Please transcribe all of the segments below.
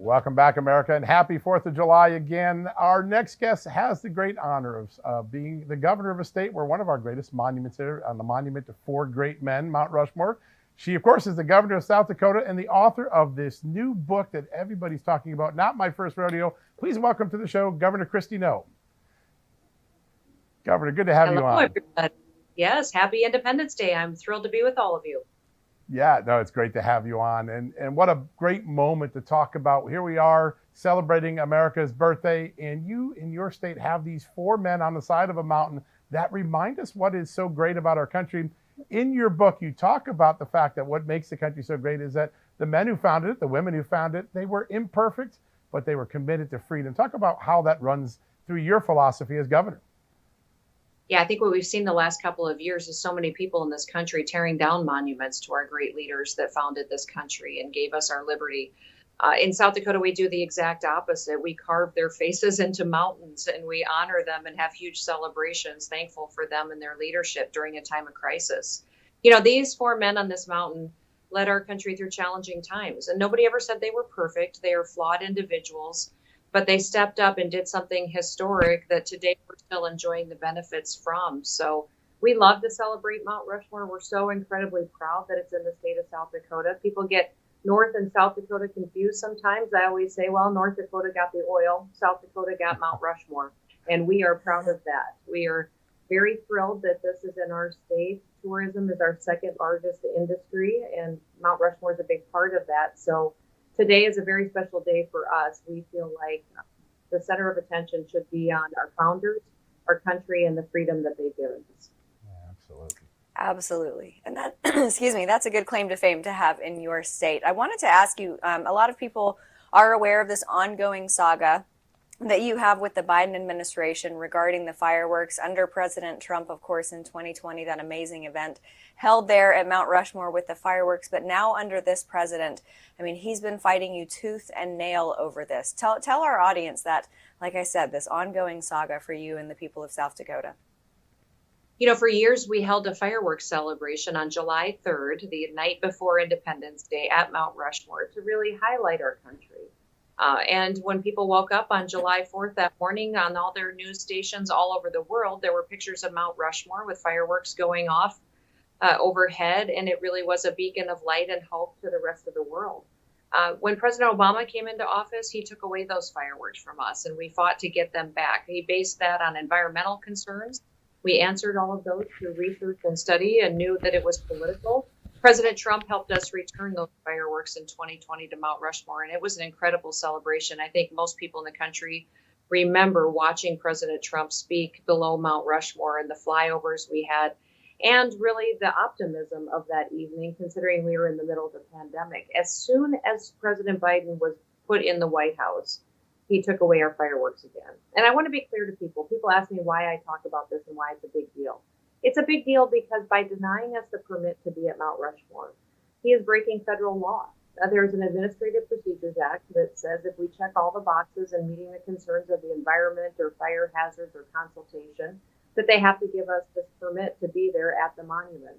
Welcome back, America, and happy 4th of July again. Our next guest has the great honor of being the governor of a state where one of our greatest monuments is on the monument to four great men, Mount Rushmore. She, of course, is the governor of South Dakota and the author of this new book that everybody's talking about, Not My First Rodeo. Please welcome to the show, Governor Kristi Noem. Governor, good to have you on. Everybody. Yes, happy Independence Day. I'm thrilled to be with all of you. Yeah, no, it's great to have you on. And what a great moment to talk about. Here we are celebrating America's birthday, and you in your state have these four men on the side of a mountain that remind us what is so great about our country. In your book, you talk about the fact that what makes the country so great is that the men who founded it, the women who founded it, they were imperfect, but they were committed to freedom. Talk about how that runs through your philosophy as governor. Yeah, I think what we've seen the last couple of years is so many people in this country tearing down monuments to our great leaders that founded this country and gave us our liberty. In South Dakota, we do the exact opposite. We carve their faces into mountains and we honor them and have huge celebrations, thankful for them and their leadership during a time of crisis. You know, these four men on this mountain led our country through challenging times, and nobody ever said they were perfect. They are flawed individuals, but they stepped up and did something historic that today we're still enjoying the benefits from. So we love to celebrate Mount Rushmore. We're so incredibly proud that it's in the state of South Dakota. People get North and South Dakota confused sometimes. I always say, well, North Dakota got the oil, South Dakota got Mount Rushmore, and we are proud of that. We are very thrilled that this is in our state. Tourism is our second largest industry, and Mount Rushmore is a big part of that. So today is a very special day for us. We feel like the center of attention should be on our founders, our country, and the freedom that they've given us. Yeah, absolutely. Absolutely. And that, excuse me, that's a good claim to fame to have in your state. I wanted to ask you, a lot of people are aware of this ongoing saga that you have with the Biden administration regarding the fireworks under President Trump, of course, in 2020, that amazing event held there at Mount Rushmore with the fireworks. But now under this president, I mean, he's been fighting you tooth and nail over this. Tell our audience that, like I said, this ongoing saga for you and the people of South Dakota. You know, for years, we held a fireworks celebration on July 3rd, the night before Independence Day at Mount Rushmore, to really highlight our country. And when people woke up on July 4th that morning on all their news stations all over the world, there were pictures of Mount Rushmore with fireworks going off overhead. And it really was a beacon of light and hope to the rest of the world. When President Obama came into office, he took away those fireworks from us and we fought to get them back. He based that on environmental concerns. We answered all of those through research and study and knew that it was political. President Trump helped us return those fireworks in 2020 to Mount Rushmore, and it was an incredible celebration. I think most people in the country remember watching President Trump speak below Mount Rushmore and the flyovers we had, and really the optimism of that evening, considering we were in the middle of the pandemic. As soon as President Biden was put in the White House, he took away our fireworks again. And I want to be clear to people. People ask me why I talk about this and why it's a big deal. It's a big deal because by denying us the permit to be at Mount Rushmore, he is breaking federal law. There's an Administrative Procedures Act that says if we check all the boxes and meeting the concerns of the environment or fire hazards or consultation, that they have to give us this permit to be there at the monument.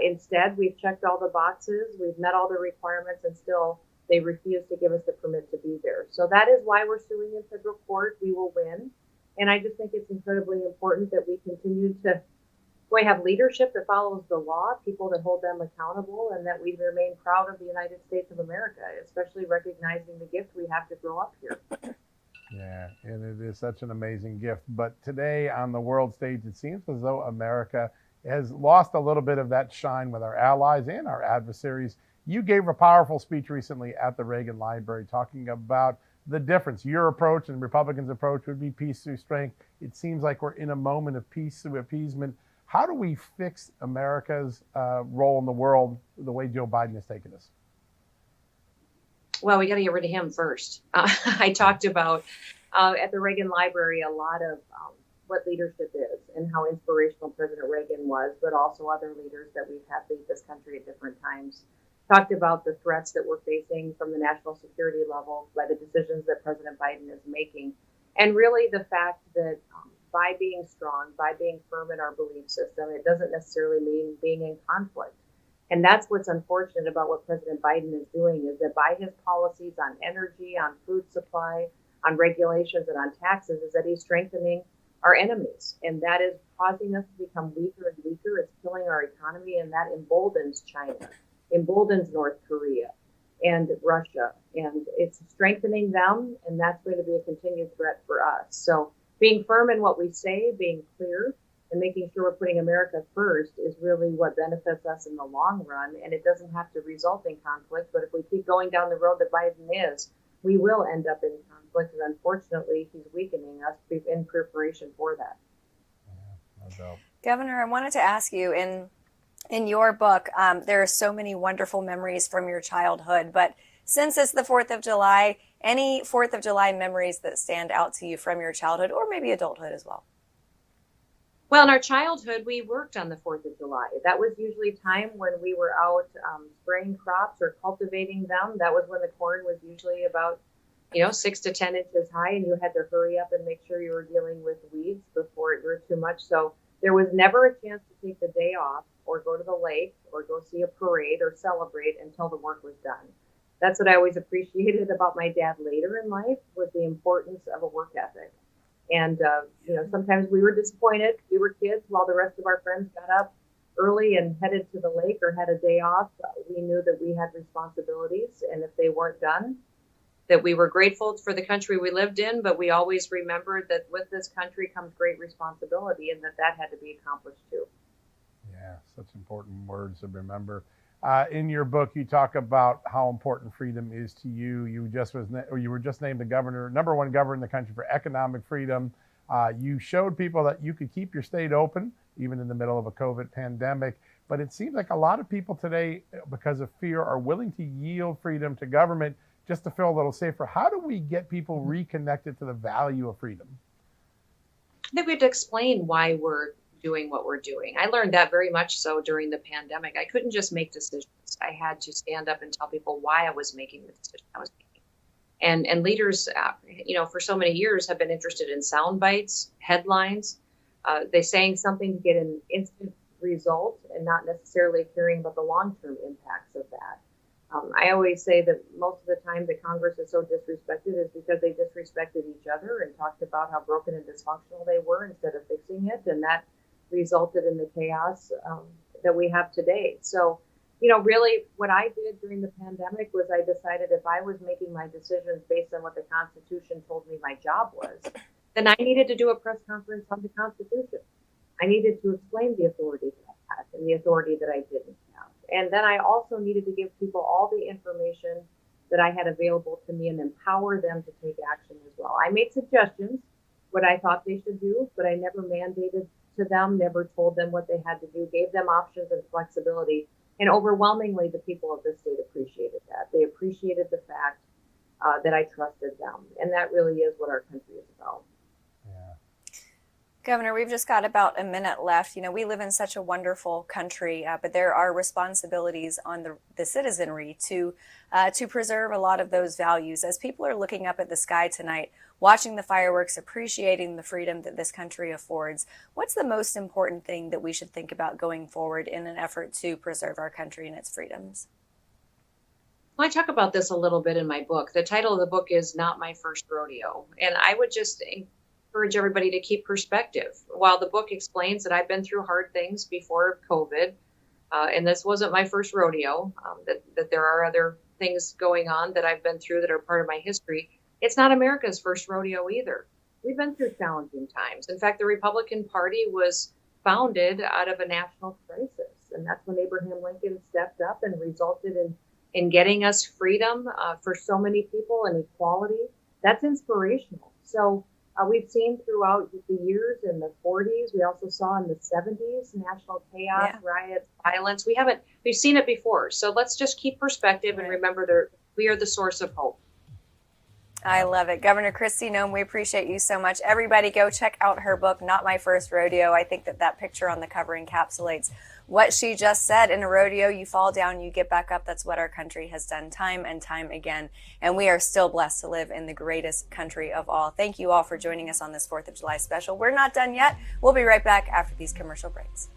Instead, we've checked all the boxes, we've met all the requirements, and still they refuse to give us the permit to be there. So that is why we're suing in federal court. We will win. And I just think it's incredibly important that we continue to have leadership that follows the law, people that hold them accountable, and that we remain proud of the United States of America, especially recognizing the gift we have to grow up here. Yeah, and it is such an amazing gift. But today on the world stage, it seems as though America has lost a little bit of that shine with our allies and our adversaries. You gave a powerful speech recently at the Reagan Library talking about the difference. Your approach and Republicans' approach would be peace through strength. It seems like we're in a moment of peace through appeasement. How do we fix America's role in the world the way Joe Biden has taken us? Well, we got to get rid of him first. I talked about at the Reagan Library a lot of what leadership is and how inspirational President Reagan was, but also other leaders that we've had lead this country at different times. Talked about the threats that we're facing from the national security level by the decisions that President Biden is making. And really the fact that by being strong, by being firm in our belief system, it doesn't necessarily mean being in conflict. And that's what's unfortunate about what President Biden is doing, is that by his policies on energy, on food supply, on regulations, and on taxes, is that he's strengthening our enemies. And that is causing us to become weaker and weaker. It's killing our economy, and that emboldens China, emboldens North Korea and Russia. And it's strengthening them, and that's going to be a continued threat for us. So being firm in what we say, being clear, and making sure we're putting America first is really what benefits us in the long run. And it doesn't have to result in conflict. But if we keep going down the road that Biden is, we will end up in conflict. And unfortunately, he's weakening us in preparation for that. Yeah, no doubt. Governor, I wanted to ask you, in your book, there are so many wonderful memories from your childhood. But since it's the 4th of July, any 4th of July memories that stand out to you from your childhood or maybe adulthood as well? Well, in our childhood, we worked on the 4th of July. That was usually time when we were out spraying crops or cultivating them. That was when the corn was usually about, 6 to 10 inches high, and you had to hurry up and make sure you were dealing with weeds before it grew too much. So there was never a chance to take the day off or go to the lake or go see a parade or celebrate until the work was done. That's what I always appreciated about my dad later in life, was the importance of a work ethic. And, sometimes we were disappointed. We were kids while the rest of our friends got up early and headed to the lake or had a day off. We knew that we had responsibilities, and if they weren't done, that we were grateful for the country we lived in, but we always remembered that with this country comes great responsibility, and that had to be accomplished too. Yeah, such important words to remember. In your book, you talk about how important freedom is to you. You were just named the #1 governor in the country for economic freedom. You showed people that you could keep your state open, even in the middle of a COVID pandemic. But it seems like a lot of people today, because of fear, are willing to yield freedom to government just to feel a little safer. How do we get people reconnected to the value of freedom? I think we have to explain why we're doing what we're doing. I learned that very much so during the pandemic. I couldn't just make decisions. I had to stand up and tell people why I was making the decision I was making. And leaders, for so many years have been interested in sound bites, headlines. They saying something to get an instant result and not necessarily caring about the long-term impacts of that. I always say that most of the time that Congress is so disrespected is because they disrespected each other and talked about how broken and dysfunctional they were instead of fixing it. And that resulted in the chaos that we have today. So, really what I did during the pandemic was I decided if I was making my decisions based on what the Constitution told me my job was, then I needed to do a press conference on the Constitution. I needed to explain the authority that I had and the authority that I didn't have. And then I also needed to give people all the information that I had available to me and empower them to take action as well. I made suggestions, what I thought they should do, but I never mandated to them, never told them what they had to do, gave them options and flexibility. And overwhelmingly, the people of this state appreciated that. They appreciated the fact that I trusted them. And that really is what our country is about. Yeah. Governor, we've just got about a minute left. We live in such a wonderful country, but there are responsibilities on the citizenry to preserve a lot of those values. As people are looking up at the sky tonight, watching the fireworks, appreciating the freedom that this country affords, what's the most important thing that we should think about going forward in an effort to preserve our country and its freedoms? Well, I talk about this a little bit in my book. The title of the book is Not My First Rodeo. And I would just encourage everybody to keep perspective. While the book explains that I've been through hard things before COVID, and this wasn't my first rodeo, that there are other things going on that I've been through that are part of my history, it's not America's first rodeo either. We've been through challenging times. In fact, the Republican Party was founded out of a national crisis. And that's when Abraham Lincoln stepped up and resulted in getting us freedom for so many people and equality. That's inspirational. So we've seen throughout the years in the 40s, we also saw in the 70s, national chaos, riots, violence. We've seen it before. So let's just keep perspective and remember that we are the source of hope. I love it. Governor Kristi Noem, we appreciate you so much. Everybody go check out her book, Not My First Rodeo. I think that picture on the cover encapsulates what she just said. In a rodeo, you fall down, you get back up. That's what our country has done time and time again. And we are still blessed to live in the greatest country of all. Thank you all for joining us on this 4th of July special. We're not done yet. We'll be right back after these commercial breaks.